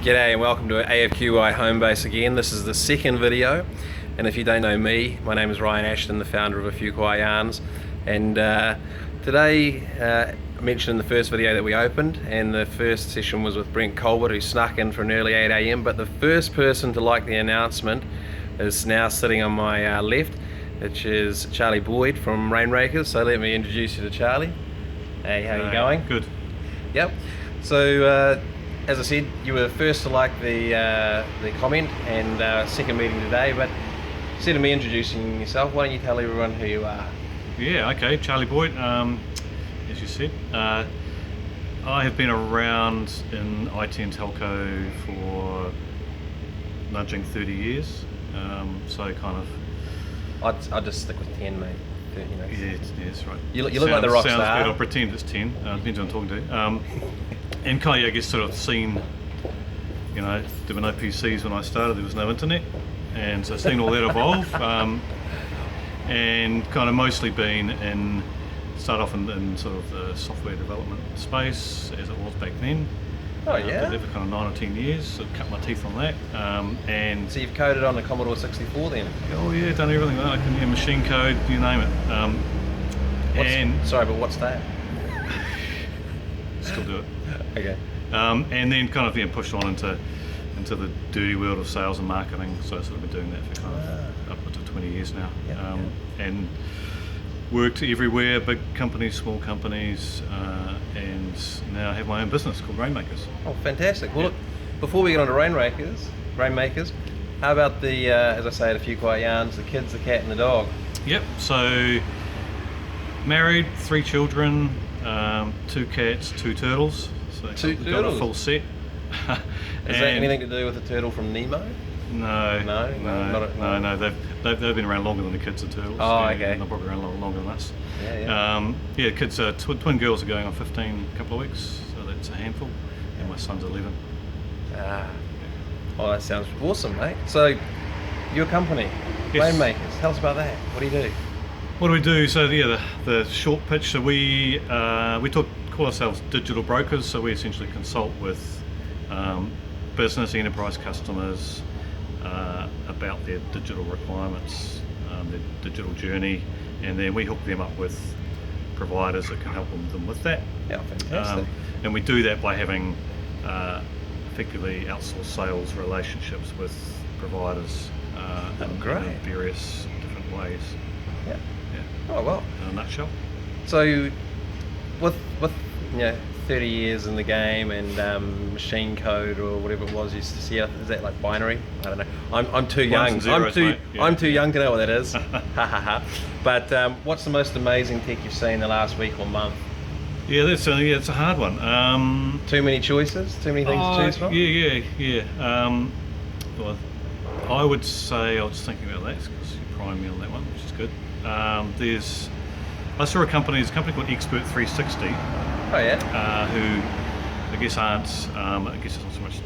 G'day and welcome to AFQI Homebase again. This is the second video, and if you don't know me, my name is Ryan Ashton, the founder of A Few Quiet Yarns, and today I mentioned in the first video that we opened, and the first session was with Brent Colbert, who snuck in for an early 8 AM, but the first person to like the announcement is now sitting on my left, which is Charlie Boyd from Rainrakers. So let me introduce you to Charlie. Hey, how are you going? Good. Yep. So as I said, you were the first to like the comment, and second meeting today, but instead of me introducing yourself, why don't you tell everyone who you are? Yeah, okay, Charlie Boyd, as you said. I have been around in IT and telco for nudging 30 years, so kind of... I'd just stick with 10, mate. 30, you know. Yes, right. You look like the rock sounds star. Good, I'll pretend it's 10, depends who I'm talking to. And kind of, I guess, sort of seen, you know, there were no PCs when I started, there was no internet, and so seen all that evolve, and kind of mostly been in, start off in sort of the software development space as it was back then. Oh yeah? Did that for kind of 9 or 10 years, so cut my teeth on that. And so you've coded on the Commodore 64 then? Oh yeah, done everything. I can machine code, you name it. Sorry, but what's that? Still do it. Okay. And then kind of pushed on into the dirty world of sales and marketing. So I've sort of been doing that for kind of upwards of 20 years now. And worked everywhere, big companies, small companies, and now I have my own business called Rainmakers. Oh, fantastic. Well, look, before we get on to Rainmakers, how about the, as I say at A Few Quiet Yarns, the kids, the cat and the dog? Yep, so married, 3 children, 2 cats, 2 turtles. So Two got a full set. Is that anything to do with the turtle from Nemo? No. They've been around longer than the kids are turtles. Oh, okay. They're probably around longer than us. Yeah. Kids are twin girls are going on 15 in a couple of weeks, so that's a handful. And my son's 11. Oh, that sounds awesome, mate. So, your company, Yes. Rainmakers, tell us about that. What do you do? What do we do? So the short pitch. So we call ourselves digital brokers. So we essentially consult with business enterprise customers about their digital requirements, their digital journey, and then we hook them up with providers that can help them with that. Yeah, fantastic. And we do that by having effectively outsourced sales relationships with providers in various different ways. Yeah. Oh well. In a nutshell. So, with 30 years in the game and machine code or whatever it was you used to see, is that like binary? I don't know. I'm too young. I'm too young to know what that is. But what's the most amazing tech you've seen the last week or month? Yeah, it's a hard one. Too many choices? Too many things to choose from? Yeah. Well, I would say, I was thinking about that because you primed me on that one, which is good. I saw a company called Expert 360. Oh yeah. Who I guess aren't, I guess it's not so much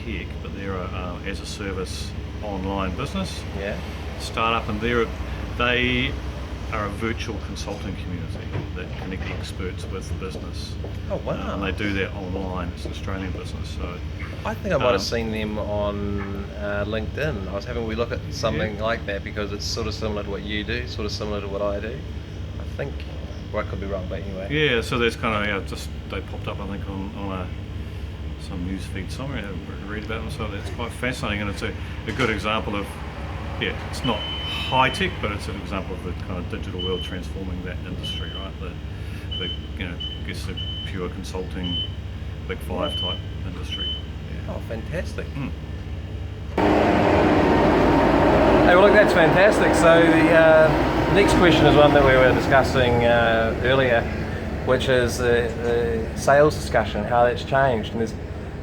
tech, but they're a as a service online business. Yeah. Startup, and they are a virtual consulting community that connect experts with the business. Oh wow. And they do that online. It's an Australian business, so. I think I might have seen them on LinkedIn. I was having a wee look at something like that because it's sort of similar to what you do, sort of similar to what I do. I think, well, I could be wrong, but anyway. Yeah, so there's kind of, just they popped up, I think, on some news feed somewhere. I read about them, so that's quite fascinating, and it's a good example of, it's not high tech, but it's an example of the kind of digital world transforming that industry, right? The I guess the pure consulting, Big Five type industry. Oh, fantastic. Hey, well look, that's fantastic. So the next question is one that we were discussing earlier, which is the sales discussion, how that's changed. And there's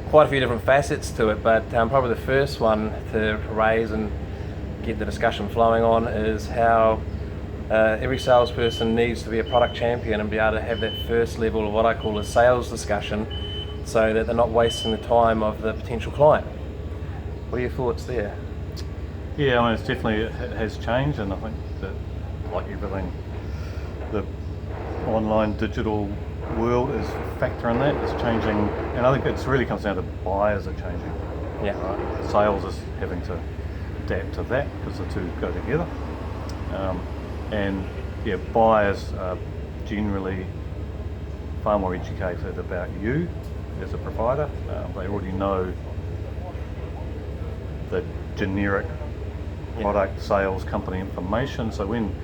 quite a few different facets to it, but probably the first one to raise and get the discussion flowing on is how every salesperson needs to be a product champion and be able to have that first level of what I call a sales discussion, so that they're not wasting the time of the potential client. What are your thoughts there? Yeah, I mean, it has changed, and I think that, like everything, the online digital world is a factor in that. It's changing, and I think it really comes down to buyers are changing. Yeah. Right? Sales is having to adapt to that because the two go together. And yeah, buyers are generally far more educated about you as a provider. They already know the generic product, sales, company information. So when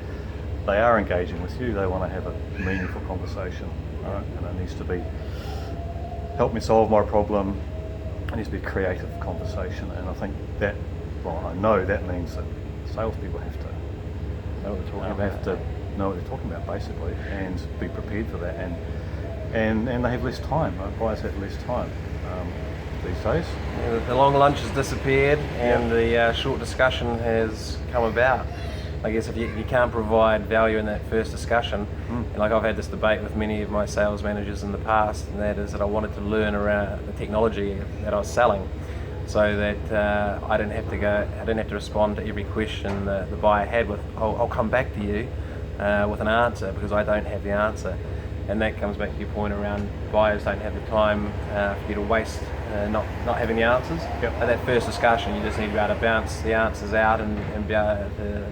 they are engaging with you, they want to have a meaningful conversation, right? And it needs to be, help me solve my problem. It needs to be a creative conversation. And I think that, well, I know that means that salespeople have to Know what we're talking about. have to know what they're talking about basically, and be prepared for that. And they have less time. Right? Buyers have less time these days. Yeah, the long lunch has disappeared and the short discussion has come about. I guess if you can't provide value in that first discussion, and like I've had this debate with many of my sales managers in the past, and that is that I wanted to learn around the technology that I was selling, so that I didn't have to respond to every question the buyer had with, I'll come back to you with an answer, because I don't have the answer. And that comes back to your point around buyers don't have the time for you to waste not having the answers. Yep. At that first discussion, you just need to be able to bounce the answers out and be able to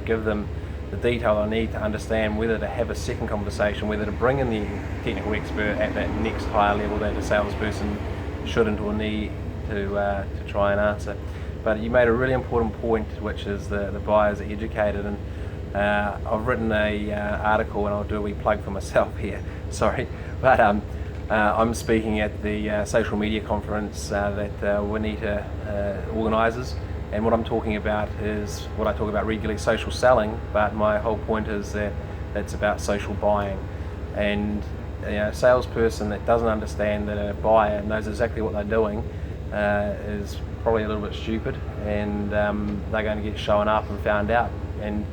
give them the detail I need to understand whether to have a second conversation, whether to bring in the technical expert at that next higher level that the salesperson shouldn't or need to try and answer. But you made a really important point, which is the buyers are educated. And I've written a article, and I'll do a wee plug for myself here, sorry, but I'm speaking at the social media conference that Juanita organises, and what I'm talking about is what I talk about regularly, social selling, but my whole point is that it's about social buying. And a salesperson that doesn't understand that a buyer knows exactly what they're doing is probably a little bit stupid, and they're going to get shown up and found out. And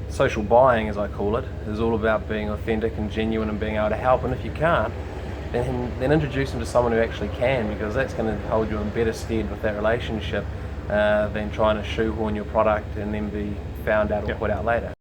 social buying, as I call it, is all about being authentic and genuine and being able to help. And if you can't, then introduce them to someone who actually can, because that's going to hold you in better stead with that relationship than trying to shoehorn your product and then be found out or put out later.